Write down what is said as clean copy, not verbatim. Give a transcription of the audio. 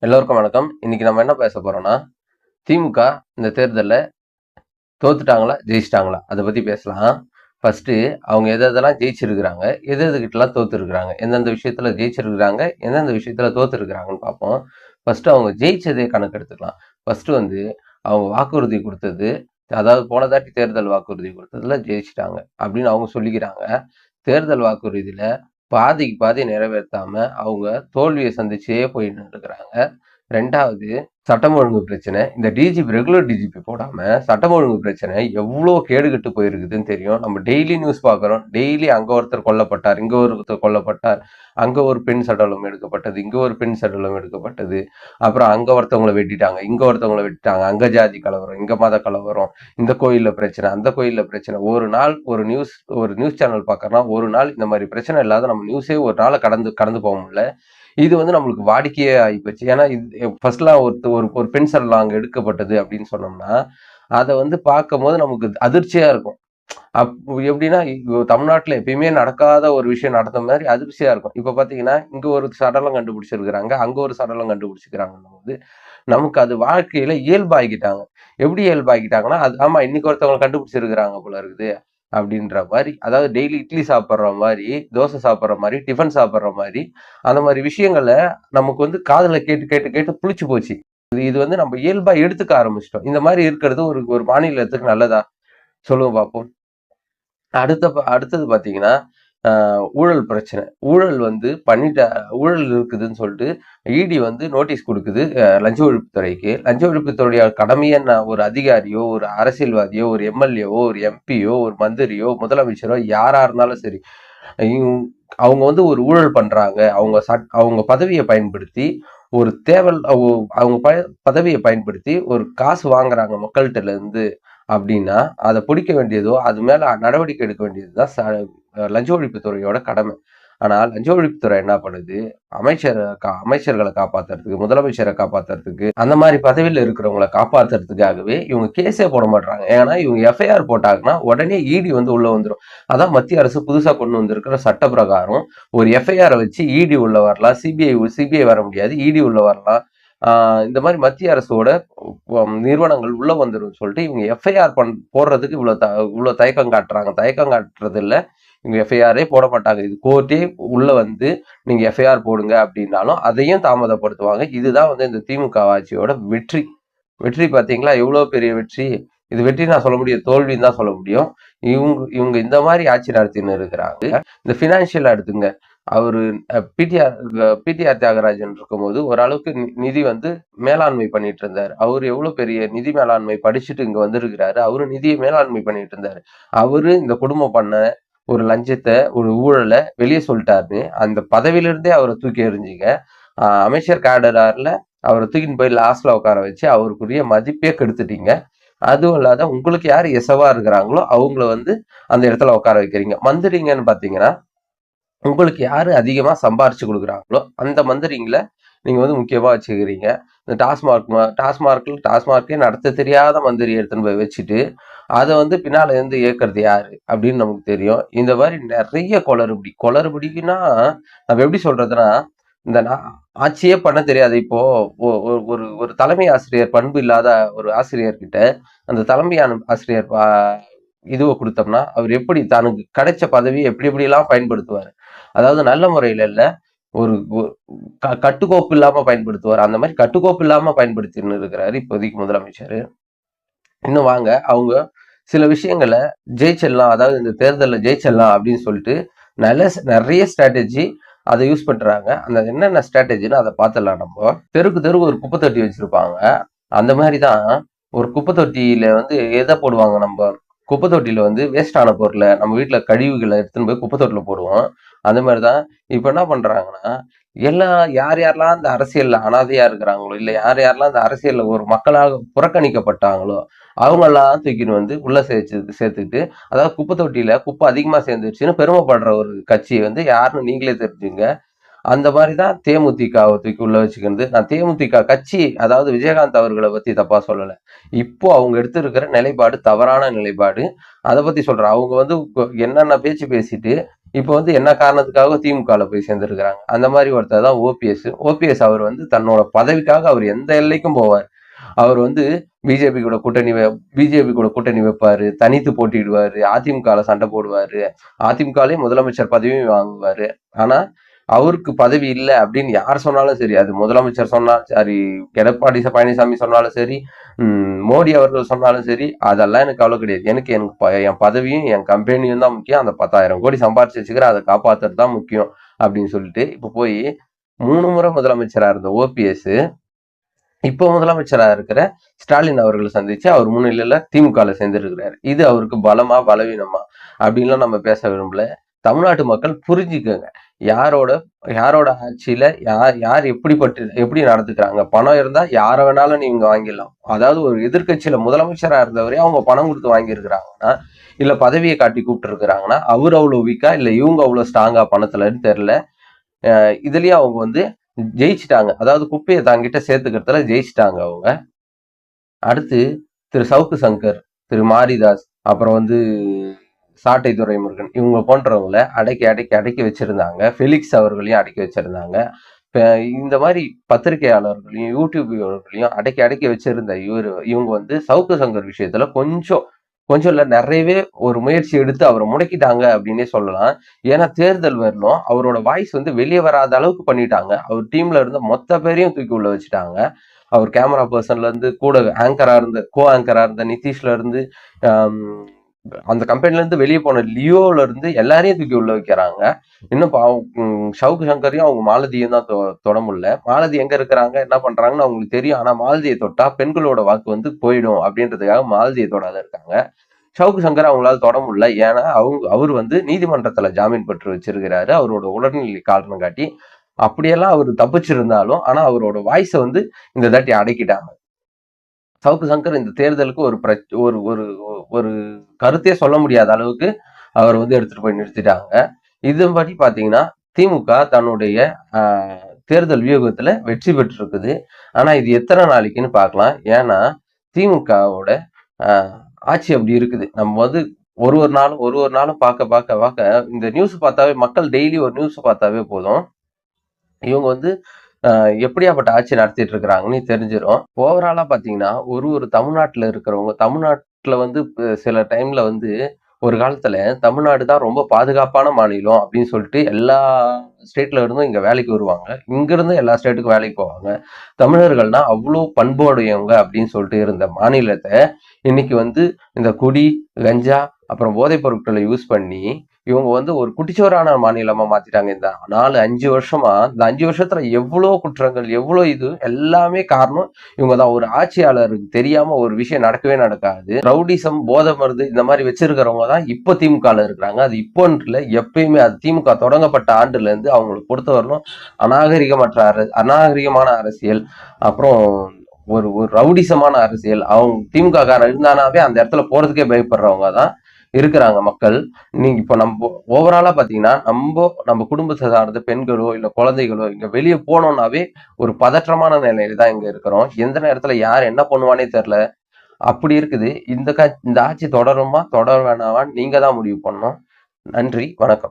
எல்லோருக்கும் வணக்கம். இன்னைக்கு நம்ம என்ன பேச போறோம்னா, திமுக இந்த தேர்தல்ல தோத்துட்டாங்களா? ஜெயிச்சிட்டாங்களா? அத பத்தி பேசலாம். ஃபர்ஸ்ட்டு அவங்க எதெல்லாம் ஜெயிச்சிருக்கிறாங்க, எதுகிட்டலாம் தோத்துருக்கிறாங்க, எந்தெந்த விஷயத்துல ஜெயிச்சிருக்கிறாங்க, எந்தெந்த விஷயத்துல தோத்துருக்கிறாங்கன்னு பார்ப்போம். ஃபர்ஸ்ட்டு அவங்க ஜெயிச்சதே கணக்கெடுத்துக்கலாம். ஃபர்ஸ்ட்டு வந்து அவங்க வாக்குறுதி குடுத்தது, அதாவது போன தாட்டி தேர்தல் வாக்குறுதி குடுத்ததுல ஜெயிச்சிட்டாங்க அப்படின்னு அவங்க சொல்லிக்கிறாங்க. தேர்தல் வாக்குறுதியில பாதிக்கு பாதி நிறைவேத்தாம அவங்க தோல்விய சந்திச்சே போயின்னு இருக்கிறாங்க. 2வது சட்டம் ஒழுங்கு பிரச்சனை. இந்த டிஜிபி ரெகுலர் டிஜிபி போடாம சட்டம் ஒழுங்கு பிரச்சனை எவ்வளோ கேடுகெட்டு போயிருக்குதுன்னு தெரியும். நம்ம டெய்லி நியூஸ் பார்க்குறோம். டெய்லி அங்க ஒருத்தர் கொல்லப்பட்டார், இங்க ஒருத்தர் கொல்லப்பட்டார், அங்க ஒரு பெண் சடலம் எடுக்கப்பட்டது, இங்க ஒரு பெண் சடலம் எடுக்கப்பட்டது, அப்புறம் அங்க ஒருத்தவங்களை வெட்டிட்டாங்க, இங்க ஒருத்தவங்களை வெட்டிட்டாங்க, அங்க ஜாதி கலவரம், இங்க மத கலவரம், இந்த கோயில்ல பிரச்சனை, அந்த கோயில்ல பிரச்சனை. ஒரு நாள் ஒரு நியூஸ் சேனல் பார்க்கறோம்னா ஒரு நாள் இந்த மாதிரி பிரச்சனை இல்லாத நம்ம நியூஸே ஒரு நாளை கடந்து கடந்து போக முடியல. இது வந்து நம்மளுக்கு வாடிக்கையே ஆகிப்போச்சு. ஏன்னா இது ஃபர்ஸ்ட்லாம் ஒரு ஒரு பெண் சடலம் அங்க எடுக்கப்பட்டது அப்படின்னு சொன்னோம்னா அதை வந்து பார்க்கும் போது நமக்கு அதிர்ச்சியா இருக்கும். எப்படின்னா தமிழ்நாட்டுல எப்பயுமே நடக்காத ஒரு விஷயம் நடந்த மாதிரி அதிர்ச்சியா இருக்கும். இப்ப பாத்தீங்கன்னா இங்க ஒரு சடலம் கண்டுபிடிச்சிருக்கிறாங்க, அங்க ஒரு சடலம் கண்டுபிடிச்சிருக்கிறாங்கன்னும் போது நமக்கு அது வாழ்க்கையில இயல்பாகிட்டாங்க. எப்படி இயல்பாகிட்டாங்கன்னா அது ஆமா இன்னைக்கு ஒருத்தவங்க கண்டுபிடிச்சிருக்கிறாங்க போல இருக்குது அப்படின்ற மாதிரி. அதாவது டெய்லி இட்லி சாப்பிட்ற மாதிரி, தோசை சாப்பிட்ற மாதிரி, டிஃபன் சாப்பிட்ற மாதிரி, அந்த மாதிரி விஷயங்களை நமக்கு வந்து காதுல கேட்டு கேட்டு கேட்டு புளிச்சு போச்சு. இது வந்து நம்ம இயல்பா எடுத்துக்க ஆரம்பிச்சிட்டோம். இந்த மாதிரி இருக்கிறது ஒரு ஒரு மாநிலத்துக்கு நல்லதா? சொல்லுங்க பார்ப்போம். அடுத்தது பாத்தீங்கன்னா ஊழல் பிரச்சனை. ஊழல் வந்து ஊழல் இருக்குதுன்னு சொல்லிட்டு இடி வந்து நோட்டீஸ் கொடுக்குது லஞ்ச ஒழிப்புத்துறைக்கு. லஞ்ச ஒழிப்புத்துறைய கடமையை ஒரு அதிகாரியோ, ஒரு அரசியல்வாதியோ, ஒரு எம்எல்ஏவோ, ஒரு எம்பியோ, ஒரு மந்திரியோ, முதலமைச்சரோ யாரா இருந்தாலும் சரி, அவங்க வந்து ஒரு ஊழல் பண்றாங்க, அவங்க பதவியை பயன்படுத்தி ஒரு அவங்க பதவியை பயன்படுத்தி ஒரு காசு வாங்குறாங்க மக்கள்கிட்ட இருந்து அப்படின்னா அதை பிடிக்க வேண்டியதோ அது மேல நடவடிக்கை எடுக்க வேண்டியதுதான் லஞ்ச ஒழிப்புத்துறையோட கடமை. ஆனால் லஞ்ச ஒழிப்புத்துறை என்ன பண்ணுது? அமைச்சர்களை காப்பாத்துறதுக்கு, முதலமைச்சரை காப்பாத்துறதுக்கு, அந்த மாதிரி பதவியில இருக்கிறவங்களை காப்பாத்துறதுக்காகவே இவங்க கேஸே போட மாட்டாங்க. ஏன்னா இவங்க எஃப்ஐஆர் போட்டாங்கன்னா உடனே இடி வந்து உள்ள வந்துடும். அதான் மத்திய அரசு புதுசா கொண்டு வந்திருக்கிற சட்ட பிரகாரம் ஒரு எஃப்ஐஆர் வச்சு இடி உள்ள வரலாம், சிபிஐ வர முடியாது, இடி உள்ள வரலாம். இந்த மாதிரி மத்திய அரசோட நிறுவனங்கள் உள்ள வந்துடும் சொல்லிட்டு இவங்க எஃப்ஐஆர் போடுறதுக்கு இவ்வளவு தயக்கம் காட்டுறாங்க. தயக்கம் காட்டுறது இல்ல, இவங்க எஃப்ஐஆரே போட மாட்டாங்க. இது கோர்ட்டே உள்ள வந்து நீங்க எஃப்ஐஆர் போடுங்க அப்படின்னாலும் அதையும் தாமதப்படுத்துவாங்க. இதுதான் வந்து இந்த திமுக ஆட்சியோட வெற்றி. வெற்றி பாத்தீங்களா? எவ்வளவு பெரிய வெற்றி. இது வெற்றி நான் சொல்ல முடியும், தோல்வின்னு தான் சொல்ல முடியும். இவங்க இந்த மாதிரி ஆட்சி நடத்தின்னு இருக்கிறாங்க. இந்த பினான்சியல் எடுத்துங்க. அவரு பிடிஆர் தியாகராஜன் இருக்கும்போது ஓரளவுக்கு நிதி வந்து மேலாண்மை பண்ணிட்டு இருந்தாரு. அவரு எவ்வளவு பெரிய நிதி மேலாண்மை படிச்சுட்டு இங்க வந்திருக்கிறாரு. அவரு நிதியை மேலாண்மை பண்ணிட்டு இருந்தாரு. அவரு இந்த குடும்பம் பண்ண ஒரு லஞ்சத்தை, ஒரு ஊழலை வெளியே சொல்லிட்டாருன்னு அந்த பதவியில இருந்தே அவரை தூக்கி எறிஞ்சிங்க. அமைச்சர் கேடரார்ல அவரை தூக்கின்னு போய் லாஸ்ட்ல உட்கார வச்சு அவருக்குரிய மதிப்பே கெடுத்துட்டீங்க. அதுவும் இல்லாத உங்களுக்கு யார் எசவா இருக்கிறாங்களோ அவங்கள வந்து அந்த இடத்துல உட்கார வைக்கிறீங்க. மந்திரிங்கன்னு பாத்தீங்கன்னா உங்களுக்கு யாரு அதிகமா சம்பாரிச்சு கொடுக்குறாங்களோ அந்த மந்திரிங்களை நீங்க வந்து முக்கியமா வச்சுக்கிறீங்க. இந்த டாஸ்மார்க்கே நடத்த தெரியாத மந்திரி எடுத்துன்னு போய் வச்சுட்டு அதை வந்து பின்னால இருந்து இயக்குறது யாரு அப்படின்னு நமக்கு தெரியும். இந்த மாதிரி நிறைய குளறுபடிக்குன்னா நம்ம எப்படி சொல்றதுன்னா, இந்த ஆட்சியே பண்ண தெரியாது. இப்போ ஒரு ஒரு தலைமை ஆசிரியர் பண்பு இல்லாத ஒரு ஆசிரியர்கிட்ட அந்த தலைமை ஆசிரியர் இதுவை கொடுத்தோம்னா அவர் எப்படி தனக்கு கிடைச்ச பதவியை எப்படி எப்படி எல்லாம் பயன்படுத்துவாரு. அதாவது நல்ல முறையில இல்ல, ஒரு கட்டுக்கோப்பு இல்லாம பயன்படுத்துவார். அந்த மாதிரி கட்டுக்கோப்பு இல்லாம பயன்படுத்தின்னு இருக்கிறாரு இப்போதைக்கு முதலமைச்சர். இன்னும் வாங்க அவங்க சில விஷயங்களை ஜெயிச்சிடலாம், அதாவது இந்த தேர்தலில் ஜெயிச்சிடலாம் அப்படின்னு சொல்லிட்டு நிறைய ஸ்ட்ராட்டஜி அதை யூஸ் பண்றாங்க. அந்த என்னென்ன ஸ்ட்ராட்டஜின்னு அதை பார்த்துடலாம். நம்ம தெருக்கு ஒரு குப்பை தொட்டி வச்சிருப்பாங்க. அந்த மாதிரிதான் ஒரு குப்பை தொட்டியில வந்து எதை போடுவாங்க? நம்ம குப்பை தொட்டியில வந்து வேஸ்ட் ஆன பொருளை, நம்ம வீட்டுல கழிவுகளை எடுத்துன்னு போய் குப்பை தொட்டில போடுவோம். அந்த மாதிரிதான் இப்ப என்ன பண்றாங்கன்னா, யார் யாரெல்லாம் இந்த அரசியல்ல அனாதையா இருக்கிறாங்களோ, இல்ல யார் யாரெல்லாம் இந்த அரசியல்ல ஒரு மக்களாக புறக்கணிக்கப்பட்டாங்களோ அவங்க எல்லாம் தூக்கின்னு வந்து உள்ள சேர்த்துக்கிட்டு, அதாவது குப்பை தொட்டியில குப்பை அதிகமா சேர்ந்துருச்சுன்னு பெருமைப்படுற ஒரு கட்சி வந்து யாருன்னு நீங்களே தெரிஞ்சுங்க. அந்த மாதிரிதான் தேமுதிகவை தூக்கி உள்ள வச்சுக்கிறது. நான் தேமுதிக கட்சி, அதாவது விஜயகாந்த் அவர்களை பத்தி தப்பா சொல்லல. இப்போ அவங்க எடுத்திருக்கிற நிலைப்பாடு தவறான நிலைப்பாடு. அதை பத்தி சொல்றேன். அவங்க வந்து என்னென்ன பேச்சு பேசிட்டு இப்போ வந்து என்ன காரணத்துக்காக திமுகல போய் சேர்ந்திருக்கிறாங்க. அந்த மாதிரி ஒருத்தர் தான் ஓபிஎஸ். ஓபிஎஸ் அவர் வந்து தன்னோட பதவிக்காக அவர் எந்த எல்லைக்கும் போவார். அவர் வந்து பிஜேபி கூட கூட்டணி பிஜேபி கூட கூட்டணி வைப்பாரு, தனித்து போட்டியிடுவாரு, அதிமுகல சண்டை போடுவாரு, அதிமுகலயே முதலமைச்சர் பதவியும் வாங்குவாரு. ஆனா அவருக்கு பதவி இல்லை அப்படின்னு யார் சொன்னாலும் சரி, அது முதலமைச்சர் சொன்னாலும் சரி, எடப்பாடி பழனிசாமி சொன்னாலும் சரி, மோடி அவர்கள் சொன்னாலும் சரி, அதெல்லாம் எனக்கு அவ்வளவு கிடையாது. எனக்கு என் பதவியும் என் கம்பெனியும் தான் முக்கியம். அந்த 10,000 கோடி சம்பாரிச்சு வச்சுக்கிறேன், அதை காப்பாத்துறது தான் முக்கியம் அப்படின்னு சொல்லிட்டு இப்ப போய் 3 முறை முதலமைச்சரா இருந்த ஓபிஎஸ் இப்போ முதலமைச்சரா இருக்கிற ஸ்டாலின் அவர்களை சந்திச்சு அவர் முன்னிலையில திமுகல சேர்ந்திருக்கிறாரு. இது அவருக்கு பலமா பலவீனமா அப்படின்லாம் நம்ம பேச விரும்பல. தமிழ்நாட்டு மக்கள் புரிஞ்சுக்கங்க. யாரோட யாரோட ஆட்சியில யார் எப்படி நடந்துக்கிறாங்க. பணம் இருந்தா யார வேணாலும் நீங்க வாங்கிடலாம். அதாவது ஒரு எதிர்கட்சியில முதலமைச்சரா இருந்தவரே அவங்க பணம் கொடுத்து வாங்கியிருக்கிறாங்கன்னா, இல்ல பதவியை காட்டி கூப்பிட்டு இருக்கிறாங்கன்னா, அவர் அவ்வளவு வீக்கா இல்ல இவங்க அவ்வளவு ஸ்ட்ராங்கா பணத்துலன்னு தெரியல. இதுலயே அவங்க வந்து ஜெயிச்சுட்டாங்க. அதாவது குப்பையை தாங்கிட்ட சேர்த்துக்கிறதுல ஜெயிச்சுட்டாங்க அவங்க. அடுத்து திரு சவுக்கு சங்கர், திரு மாரிதாஸ், அப்புறம் வந்து சாட்டை துரைமுருகன் இவங்க போன்றவங்களை அடக்கி வச்சிருந்தாங்க. ஃபெலிக்ஸ் அவர்களையும் அடக்கி வச்சிருந்தாங்க. இந்த மாதிரி பத்திரிகையாளர்களையும் யூடியூபர்களையும் அடக்கி வச்சிருந்த இவங்க வந்து சவுக்கு சங்கர் விஷயத்துல கொஞ்சம் இல்ல நிறையவே ஒரு முயற்சி எடுத்து அவரை முடக்கிட்டாங்க அப்படின்னே சொல்லலாம். ஏன்னா தேர்தல் வரணும் அவரோட வாய்ஸ் வந்து வெளியே வராத அளவுக்கு பண்ணிட்டாங்க. அவர் டீம்ல இருந்த மொத்த பேரையும் தூக்கி உள்ள வச்சுட்டாங்க. அவர் கேமரா பர்சன்ல இருந்து கூட கோ ஆங்கரா இருந்த நிதிஷ்ல இருந்து அந்த கம்பெனில இருந்து வெளியே போன லியோல இருந்து எல்லாரையும் தூக்கி உள்ள வைக்கிறாங்க. இன்னும் சவுக்கு சங்கரையும் அவங்க மாலதியும் தான் தொட முடியல. மாலதி எங்க இருக்கிறாங்க என்ன பண்றாங்கன்னு அவங்களுக்கு தெரியும். ஆனா மாலதியை தொட்டா பெண்களோட வாக்கு வந்து போயிடும் அப்படின்றதுக்காக மாலதியை தொடாத இருக்காங்க. சவுக்கு சங்கர் அவங்களால தொட முடியல. ஏன்னா அவர் வந்து நீதிமன்றத்துல ஜாமீன் பெற்று வச்சிருக்கிறாரு அவரோட உடல்நிலை காரணம் காட்டி. அப்படியெல்லாம் அவர் தப்பிச்சிருந்தாலும் ஆனா அவரோட வாய்ஸை வந்து இந்த தாட்டி அடக்கிட்டாங்க. சவுக்கு சங்கர் இந்த தேர்தலுக்கு ஒரு கருத்தே சொல்ல முடியாத அளவுக்கு அவர் வந்து எடுத்துட்டு போய் நிறுத்திட்டாங்க. இதன்படி பாத்தீங்கன்னா திமுக தன்னுடைய தேர்தல் வியூகத்துல வெற்றி பெற்றிருக்குது. ஆனா இது எத்தனை நாளைக்குன்னு பார்க்கலாம். ஏன்னா திமுகவோட ஆட்சி அப்படி இருக்குது. நம்ம வந்து ஒரு நாளும் பார்க்க இந்த நியூஸ் பார்த்தாவே மக்கள் டெய்லி ஒரு நியூஸ் பார்த்தாவே போதும். இவங்க வந்து எப்படியாப்பட்ட ஆட்சி நடத்திட்டு இருக்கிறாங்கன்னு தெரிஞ்சிடும். ஓவராலா பாத்தீங்கன்னா ஒரு தமிழ்நாட்டுல இருக்கிறவங்க தமிழ்நாட்டுல வந்து சில டைம்ல வந்து ஒரு காலத்துல தமிழ்நாடு தான் ரொம்ப பாதுகாப்பான மாநிலம் அப்படின்னு சொல்லிட்டு எல்லா ஸ்டேட்ல இருந்தும் இங்க வேலைக்கு வருவாங்க. இங்க இருந்து எல்லா ஸ்டேட்டுக்கும் வேலைக்கு போவாங்க. தமிழர்கள்னா அவ்வளோ பண்புடையவங்க அப்படின்னு சொல்லிட்டு இருந்த மாநிலத்தை இன்னைக்கு வந்து இந்த குடி, கஞ்சா, அப்புறம் போதைப் பொருட்களை யூஸ் பண்ணி இவங்க வந்து ஒரு குட்டிச்சோரான மாநிலமா மாத்திட்டாங்க. இந்த 4-5 வருஷமா இந்த 5 வருஷத்துல எவ்வளவு குற்றங்கள் எவ்வளவு இது எல்லாமே காரணம் இவங்கதான். ஒரு ஆட்சியாளருக்கு தெரியாம ஒரு விஷயம் நடக்கவே நடக்காது. ரவுடிசம், போதை மருந்து இந்த மாதிரி வச்சிருக்கிறவங்க தான் இப்போ திமுகல இருக்கிறாங்க. அது இப்போன்றில்ல எப்பயுமே அது திமுக தொடங்கப்பட்ட ஆண்டுல இருந்து அவங்களுக்கு பொறுத்த வரணும் அநாகரிகமான அரசியல், அப்புறம் ஒரு ரவுடிசமான அரசியல். அவங்க திமுக காரன் இருந்தானாவே அந்த இடத்துல போறதுக்கே பயப்படுறவங்க தான் இருக்கிறாங்க மக்கள். நீங்க இப்ப நம்ம ஓவராலா பாத்தீங்கன்னா நம்ம குடும்பத்தை சார்ந்த பெண்களோ இல்ல குழந்தைகளோ இங்க வெளியே போனோம்னாவே ஒரு பதற்றமான நிலையில தான் இங்க இருக்கிறோம். எந்த நேரத்துல யார் என்ன பண்ணுவானே தெரியல. அப்படி இருக்குது. இந்த ஆட்சி தொடருமா தொடர வேணாமா நீங்க தான் முடிவு பண்ணணும். நன்றி, வணக்கம்.